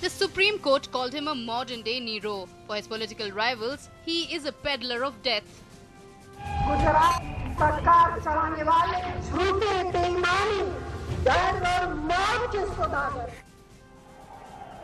The Supreme Court called him a modern-day Nero. For his political rivals, he is a peddler of death. Gujarat सरकार चलाने वाले झूठे बेईमानी डर और मौत के सौदागर.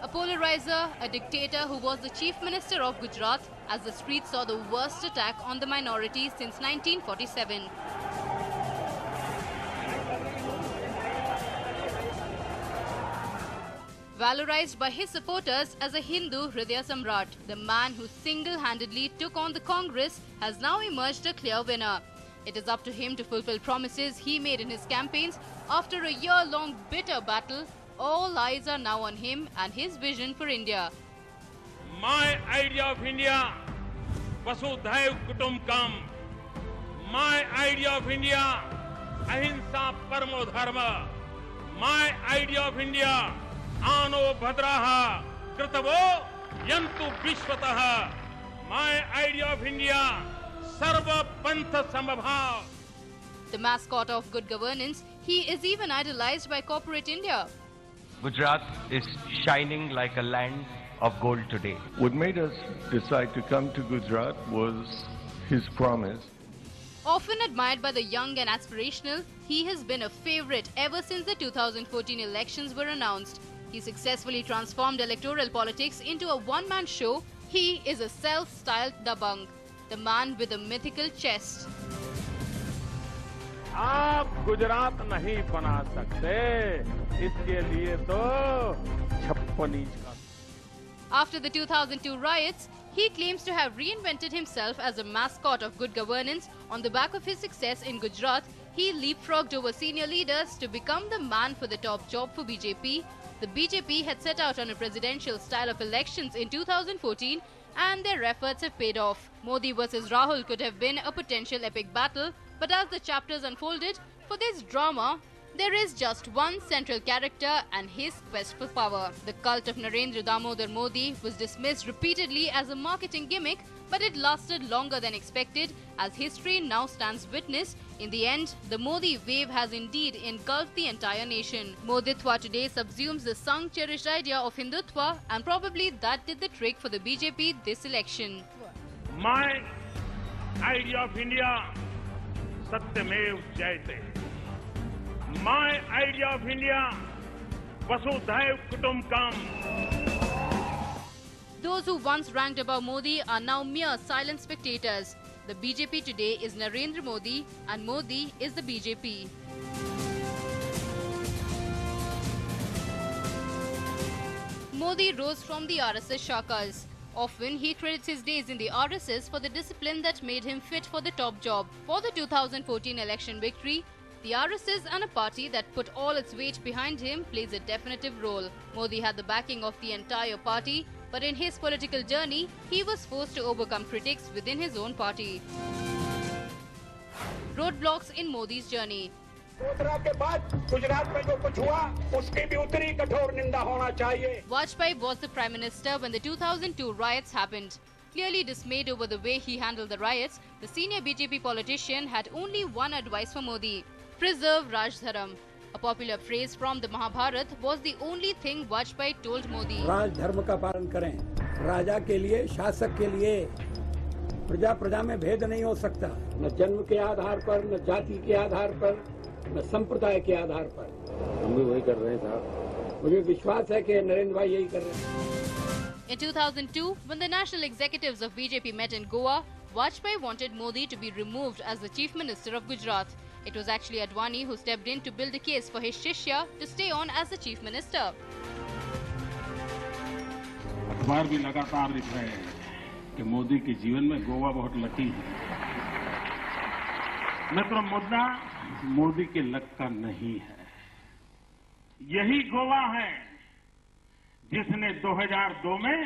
A polarizer, a dictator who was the chief minister of Gujarat as the streets saw the worst attack on the minority since 1947. Valorized by his supporters as a Hindu Hridaya Samrat, the man who single-handedly took on the Congress has now emerged a clear winner. It is up to him to fulfill promises he made in his campaigns. After a year-long bitter battle, all eyes are now on him and his vision for India. My idea of India, Vasudhaiv Kutumbakam. My idea of India, Ahimsa Paramo Dharma. My idea of India, Ano Bhadraha Kritavo Yantu Vishwataha. My idea of India, Sarva Pantha Samabhav. The mascot of good governance, he is even idolized by corporate India. Gujarat is shining like a land of gold today. What made us decide to come to Gujarat was his promise. Often admired by the young and aspirational, he has been a favorite ever since the 2014 elections were announced. He successfully transformed electoral politics into a one-man show. He is a self-styled Dabang, the man with a mythical chest. आप गुजरात नहीं बना सकते, इसके लिए तो 56 inch का. After the 2002 riots, he claims to have reinvented himself as a mascot of good governance. On the back of his success in Gujarat, he leapfrogged over senior leaders to become the man for the top job for BJP. The BJP had set out on a presidential style of elections in 2014 and their efforts have paid off. Modi versus Rahul could have been a potential epic battle, but as the chapters unfolded, for this drama, there is just one central character and his quest for power. The cult of Narendra Damodar Modi was dismissed repeatedly as a marketing gimmick, but it lasted longer than expected. As history now stands witness, in the end, the Modi wave has indeed engulfed the entire nation. Moditwa today subsumes the sung-cherished idea of Hindutva, and probably that did the trick for the BJP this election. My idea of India, Satyamev Jayate. My idea of India, Vasudhaiv Kutumbakam. Those who once ranked above Modi are now mere silent spectators. The BJP today is Narendra Modi and Modi is the BJP. Modi rose from the RSS shakas. Often he credits his days in the RSS for the discipline that made him fit for the top job. For the 2014 election victory, the RSS and a party that put all its weight behind him plays a definitive role. Modi had the backing of the entire party, but in his political journey, he was forced to overcome critics within his own party. Roadblocks in Modi's journey. Vajpayee was the Prime Minister when the 2002 riots happened. Clearly dismayed over the way he handled the riots, the senior BJP politician had only one advice for Modi: preserve Raj Dharam. A popular phrase from the Mahabharata was the only thing Vajpayee told Modi. राज धर्म का पालन करें, राजा के लिए, शासक के लिए, प्रजा प्रजा में भेद नहीं हो सकता, न जन्म के आधार पर, न जाति के आधार पर, न संप्रदाय के आधार पर. हम भी वही कर रहे हैं साहब. मुझे विश्वास है कि नरेंद्र भाई यही कर रहे हैं. In 2002, when the national executives of BJP met in Goa, Vajpayee wanted Modi to be removed as the chief minister of Gujarat. It was actually Advani who stepped in to build a case for his shishya to stay on as the chief minister. अखबार भी लगातार लिख रहे हैं कि मोदी के जीवन में गोवा बहुत लकी है. मित्रों, मुद्दा मोदी के लक का नहीं है. यही गोवा है जिसने 2002 में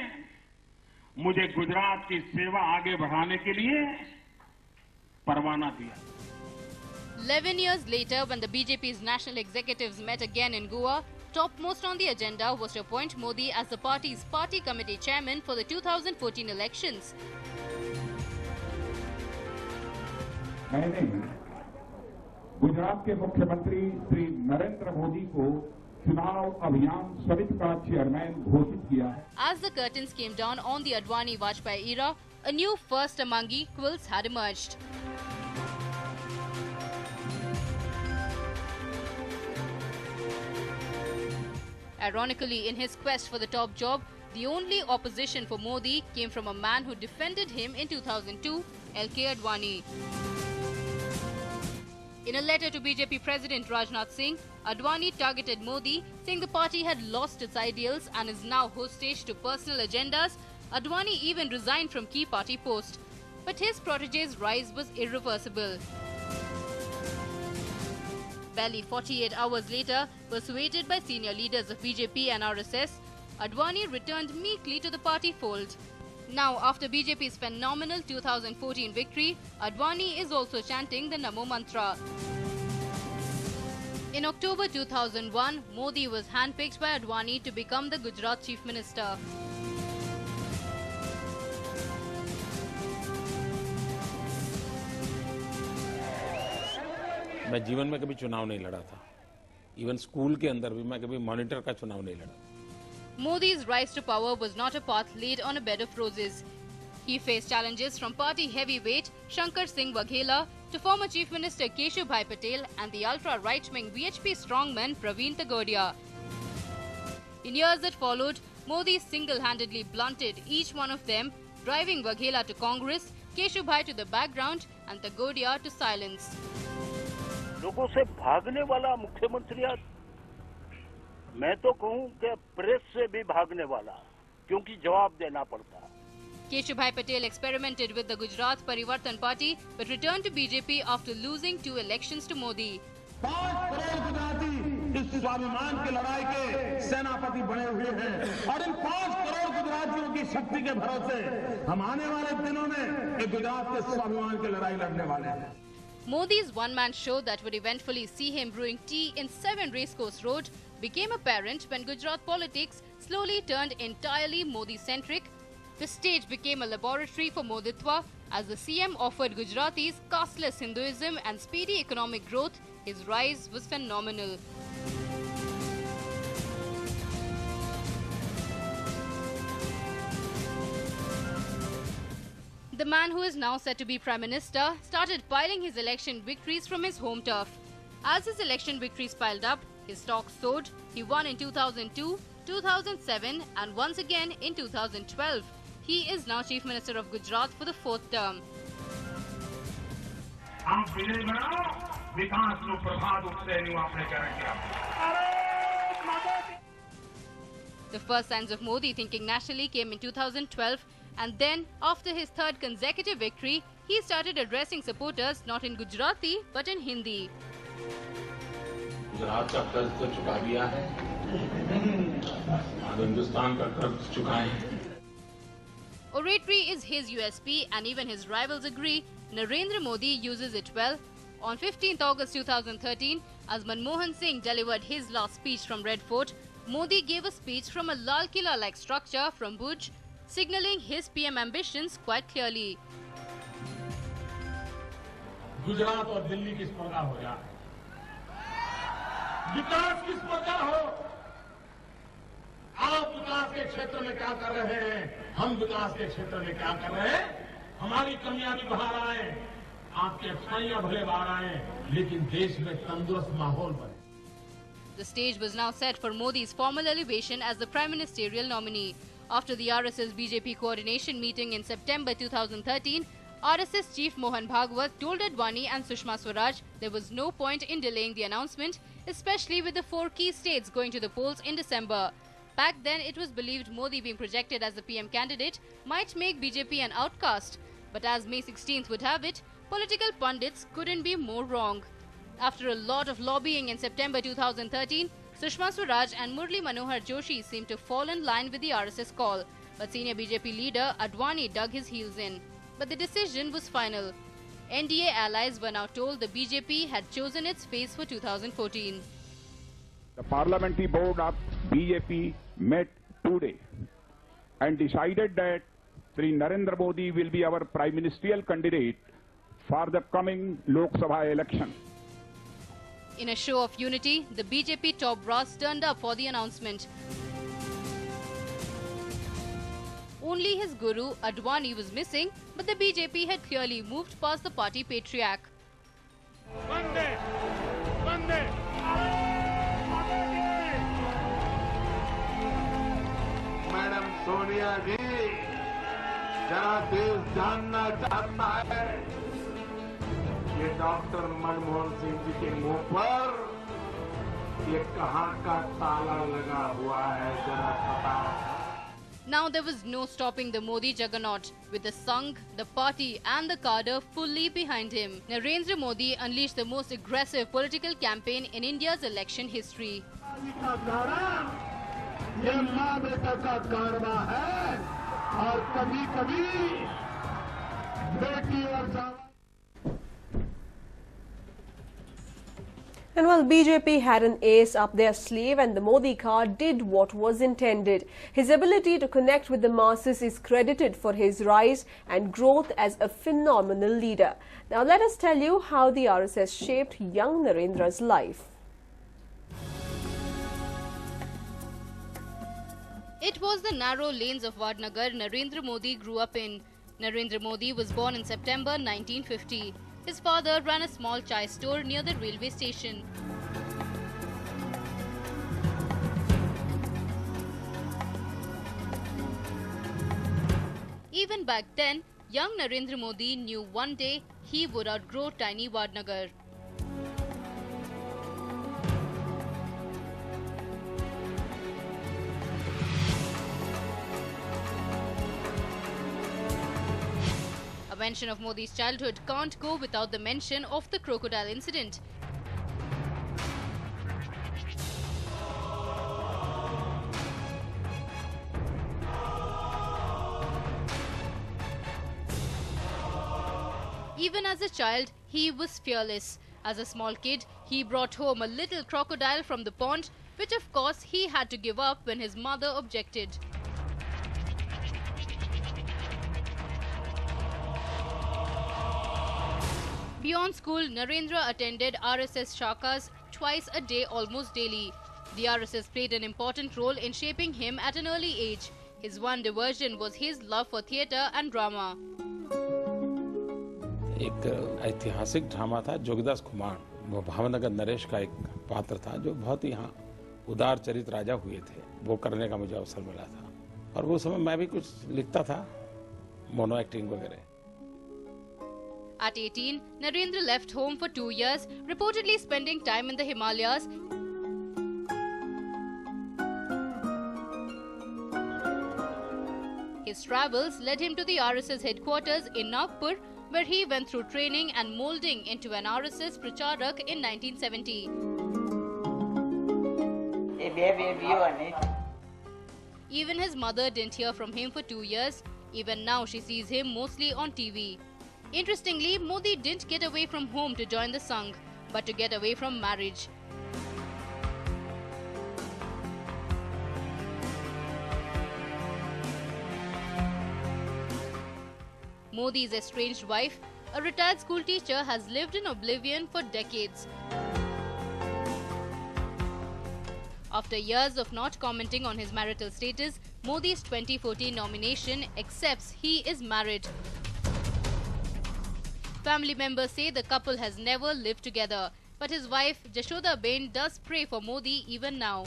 मुझे गुजरात की सेवा आगे बढ़ाने के लिए परवाना दिया. 11 years later, when the BJP's national executives met again in Goa, topmost on the agenda was to appoint Modi as the party's party committee chairman for the 2014 elections. मैंने गुजरात के मुख्यमंत्री श्री नरेंद्र मोदी को चुनाव अभियान समिति का चेयरमैन घोषित किया है। As the curtains came down on the Advani-Vajpayee era, a new first among equals had emerged. Ironically, in his quest for the top job, the only opposition for Modi came from a man who defended him in 2002, L.K. Advani. In a letter to BJP President Rajnath Singh, Advani targeted Modi, saying the party had lost its ideals and is now hostage to personal agendas. Advani even resigned from key party posts. But his protege's rise was irreversible. Barely 48 hours later, persuaded by senior leaders of BJP and RSS, Advani returned meekly to the party fold. Now, after BJP's phenomenal 2014 victory, Advani is also chanting the Namo Mantra. In October 2001, Modi was handpicked by Advani to become the Gujarat Chief Minister. मैं जीवन में कभी चुनाव नहीं लड़ा था। Even school के अंदर भी मैं कभी मॉनिटर का चुनाव नहीं लड़ा। Modi's rise to power was not a path laid on a bed of roses. He faced challenges from party heavyweight Shankar Singh Waghela to former Chief Minister Keshubhai Patel and the ultra-right-wing VHP strongman Praveen Tagodia. In years that followed, Modi single-handedly blunted each one of them, driving Waghela to Congress, Keshubhai to the background and Tagodia to silence. लोगों से भागने वाला मुख्यमंत्री आज मैं तो कहूं कि प्रेस से भी भागने वाला, क्योंकि जवाब देना पड़ता। Keshubhai Patel experimented with the Gujarat Parivartan Party but returned to BJP after losing 2 elections to Modi. 5 crore Gujarati इस स्वाभिमान की लड़ाई के सेनापति बने हुए हैं और इन 5 करोड़ गुजरातियों की शक्ति के भरोसे हम आने वाले दिनों में एक गुजरात के स्वाभिमान की लड़ाई लड़ने वाले हैं। Modi's one-man show that would eventually see him brewing tea in 7 Racecourse Road became apparent when Gujarat politics slowly turned entirely Modi-centric. The stage became a laboratory for Moditwa as the CM offered Gujaratis casteless Hinduism and speedy economic growth. His rise was phenomenal. The man who is now set to be Prime Minister started piling his election victories from his home turf. As his election victories piled up, his stock soared. He won in 2002, 2007 and once again in 2012. He is now Chief Minister of Gujarat for the 4th term. The first signs of Modi thinking nationally came in 2012, and then, after his 3rd consecutive victory, he started addressing supporters not in Gujarati but in Hindi. Gujarat का कर्ज तो चुका दिया है, हिंदुस्तान का कर्ज चुकाएं। Oratory is his USP, and even his rivals agree. Narendra Modi uses it well. On 15th August 2013, as Manmohan Singh delivered his last speech from Red Fort, Modi gave a speech from a Lal Killa-like structure from Bhuj, signalling his PM ambitions quite clearly. Gujarat और दिल्ली की स्पर्धा हो जाए, विकास की स्पर्धा हो। आप विकास के क्षेत्र में क्या कर रहे हैं, हम विकास के क्षेत्र में क्या कर रहे हैं। हमारी कमियां भी बाहर आए, आपकी अच्छाइयां भले बाहर आए, लेकिन देश में तंदुरुस्त माहौल बने। The stage was now set for Modi's formal elevation as the prime ministerial nominee. After the RSS BJP coordination meeting in September 2013, RSS chief Mohan Bhagwat told Advani and Sushma Swaraj there was no point in delaying the announcement, especially with the 4 key states going to the polls in December. Back then, it was believed Modi being projected as the PM candidate might make BJP an outcast. But as May 16th would have it, political pundits couldn't be more wrong. After a lot of lobbying in September 2013, Sushma Swaraj and Murli Manohar Joshi seemed to fall in line with the RSS call. But senior BJP leader Advani dug his heels in. But the decision was final. NDA allies were now told the BJP had chosen its face for 2014. The parliamentary board of BJP met today and decided that Sri Narendra Modi will be our prime ministerial candidate for the coming Lok Sabha election. In a show of unity, the BJP top brass turned up for the announcement. Only his guru, Advani, was missing, but the BJP had clearly moved past the party patriarch. Vande! Vande! Madam Sonia ji, जरा देश जानना चाहता है, ये doctor Manmohan Singh ji के मुंह पर ये कहां का ताला लगा हुआ है, जरा बताओ। Now there was no stopping the Modi juggernaut, with the Sangh, the party and the cadre fully behind him. Narendra Modi unleashed the most aggressive political campaign in India's election history. ये माँ बेटा का कारवा है और कभी-कभी बेटी और And while BJP had an ace up their sleeve and the Modi card did what was intended, his ability to connect with the masses is credited for his rise and growth as a phenomenal leader. Now let us tell you how the RSS shaped young Narendra's life. It was the narrow lanes of Vadnagar Narendra Modi grew up in. Narendra Modi was born in September 1950. His father ran a small chai store near the railway station. Even back then, young Narendra Modi knew one day he would outgrow tiny Vadnagar. A mention of Modi's childhood can't go without the mention of the crocodile incident. Even as a child, he was fearless. As a small kid, he brought home a little crocodile from the pond, which of course he had to give up when his mother objected. Beyond school, Narendra attended RSS shakas twice a day, almost daily. The RSS played an important role in shaping him at an early age. His one diversion was his love for theatre and drama. एक ऐतिहासिक drama था जोगीदास खुमान, वो भावनगर नरेश का एक पात्र था जो बहुत ही यहाँ उदार चरित राजा हुए थे। वो करने का मुझे अवसर मिला था और वो समय मैं भी कुछ लिखता था, मोनो एक्टिंग वगैरह। At 18, Narendra left home for 2 years, reportedly spending time in the Himalayas. His travels led him to the RSS headquarters in Nagpur, where he went through training and molding into an RSS Pracharak in 1970. Even his mother didn't hear from him for 2 years. Even now she sees him mostly on TV. Interestingly, Modi didn't get away from home to join the Sangh, but to get away from marriage. Modi's estranged wife, a retired school teacher, has lived in oblivion for decades. After years of not commenting on his marital status, Modi's 2014 nomination accepts he is married. Family members say the couple has never lived together, but his wife Jashoda Bain does pray for Modi even now.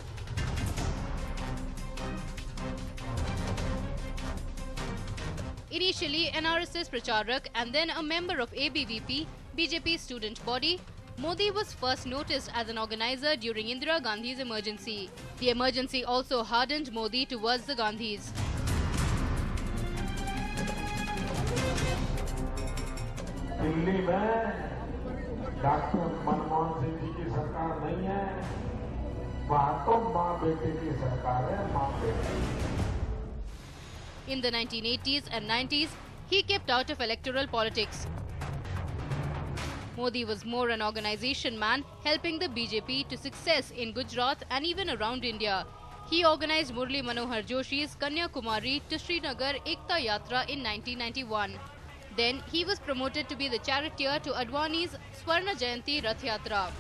Initially an RSS Pracharak and then a member of ABVP, BJP's student body, Modi was first noticed as an organizer during Indira Gandhi's emergency. The emergency also hardened Modi towards the Gandhis. Delhi में doctor Manmohan Singh ji की सरकार नहीं है, वहां तो माँ बेटे की सरकार है, माँ बेटे। In the 1980s and 90s, he kept out of electoral politics. Modi was more an organization man, helping the BJP to success in Gujarat and even around India. He organized Murli Manohar Joshi's Kanyakumari to Srinagar Ekta Yatra in 1991. Then he was promoted to be the charioteer to Advani's Swarna Jayanti Rath Yatra.